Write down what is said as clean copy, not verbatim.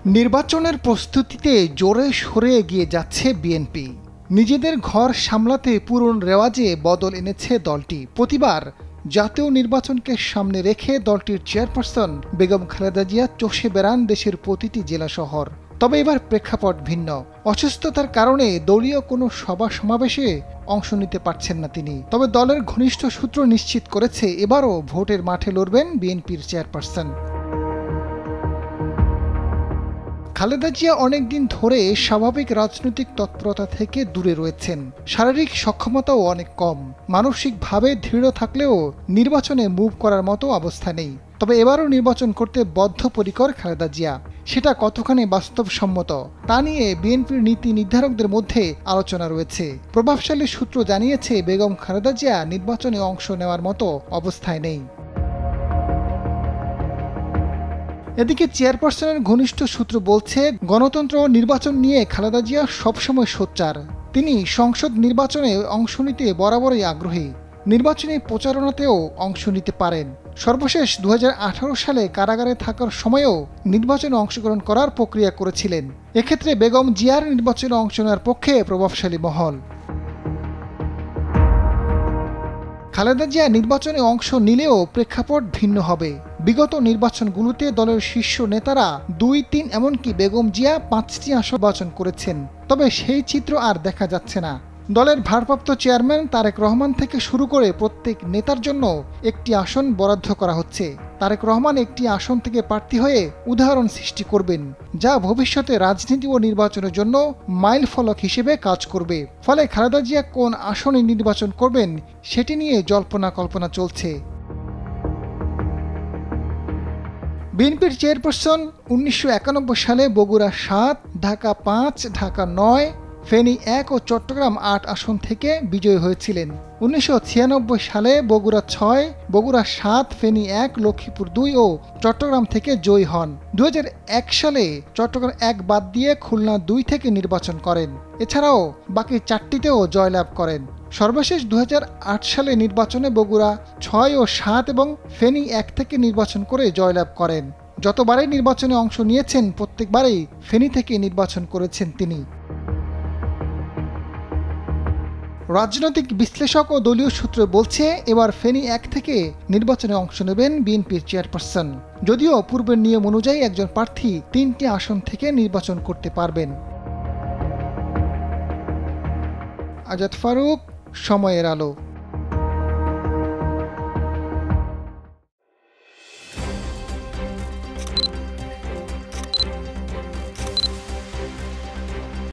নির্বাচনের প্রস্তুতিতে জোরে সরে এগিয়ে যাচ্ছে বিএনপি। নিজেদের ঘর সামলাতে পুরনো রেওয়াজে বদল এনেছে দলটি। প্রতিবার জাতীয় নির্বাচনকে সামনে রেখে দলটির চেয়ারপারসন বেগম খালেদা জিয়া চষে বেড়ান দেশের প্রতিটি জেলা শহর। তবে এবার প্রেক্ষাপট ভিন্ন। অসুস্থতার কারণে দলীয় কোনো সভা সমাবেশে অংশ নিতে পারছেন না তিনি। তবে দলের ঘনিষ্ঠ সূত্র নিশ্চিত করেছে এবারও ভোটের মাঠে লড়বেন বিএনপির চেয়ারপারসন। খালেদা জিয়া অনেকদিন ধরে স্বাভাবিক রাজনৈতিক তৎপরতা থেকে দূরে রয়েছেন। শারীরিক সক্ষমতাও অনেক কম। মানসিকভাবে দৃঢ় থাকলেও নির্বাচনে মুভ করার মতো অবস্থা নেই। তবে এবারও নির্বাচন করতে বদ্ধপরিকর খালেদা জিয়া। সেটা কতখানি বাস্তবসম্মত তা নিয়ে বিএনপির নীতি নির্ধারকদের মধ্যে আলোচনা রয়েছে। প্রভাবশালী সূত্র জানিয়েছে বেগম খালেদা জিয়া নির্বাচনে অংশ নেওয়ার মতো অবস্থায় নেই। এদিকে চেয়ারপারসনের ঘনিষ্ঠ সূত্র বলছে, গণতন্ত্র নির্বাচন নিয়ে খালেদা জিয়া সবসময় সোচ্চার। তিনি সংসদ নির্বাচনে অংশ নিতে বরাবরই আগ্রহী। নির্বাচনী প্রচারণাতেও অংশ নিতে পারেন। সর্বশেষ 2018 সালে কারাগারে থাকার সময়েও নির্বাচনে অংশগ্রহণ করার প্রক্রিয়া করেছিলেন। এক্ষেত্রে বেগম জিয়ার নির্বাচনে অংশ নেওয়ার পক্ষে প্রভাবশালী মহল। খালেদা জিয়া নির্বাচনে অংশ নিলেও প্রেক্ষাপট ভিন্ন হবে। বিগত নির্বাচনগুলোতে দলের শীর্ষ নেতারা 2-3 এমনকি বেগম জিয়া 5টি আসন নির্বাচন করেছেন। তবে সেই চিত্র আর দেখা যাচ্ছে না। দলের ভারপ্রাপ্ত চেয়ারম্যান তারেক রহমান থেকে শুরু করে প্রত্যেক নেতার জন্য একটি আসন বরাদ্দ করা হচ্ছে। তারেক রহমান একটি আসন থেকে প্রার্থী হয়ে উদাহরণ সৃষ্টি করবেন, যা ভবিষ্যতে রাজনীতি ও নির্বাচনের জন্য মাইল ফলক হিসেবে কাজ করবে। ফলে খালেদা জিয়া কোন আসনে নির্বাচন করবেন সেটি নিয়ে জল্পনা কল্পনা চলছে। বিএনপির চেয়ারপারসন 1991 সালে বগুড়া 7, ঢাকা 5, ঢাকা 9, ফেনী 1 ও চট্টগ্রাম 8 আসন থেকে বিজয়ী হয়েছিলেন। 1996 সালে বগুড়া 6, বগুড়া 7, ফেনী 1, লক্ষ্মীপুর 2 ও চট্টগ্রাম থেকে জয়ী হন। 2001 সালে চট্টগ্রাম 1 বাদ দিয়ে খুলনা 2 থেকে নির্বাচন করেন। এছাড়াও বাকি 4টিতেও জয়লাভ করেন। সর্বশেষ 2008 সালে নির্বাচনে বগুড়া 6 ও 7 এবং ফেনী 1 থেকে নির্বাচন করে জয়লাভ করেন। যতবারই নির্বাচনে অংশ নিয়েছেন প্রত্যেকবারই ফেনী থেকে নির্বাচন করেছেন তিনি। রাজনৈতিক বিশ্লেষক ও দলীয় সূত্র বলছে, এবার ফেনী 1 থেকে নির্বাচনে অংশ নেবেন বিএনপির চেয়ারপারসন। যদিও পূর্বের নিয়ম অনুযায়ী একজন প্রার্থী 3টি আসন থেকে নির্বাচন করতে পারবেন। আজাদ ফারুক, সময়ের আলো।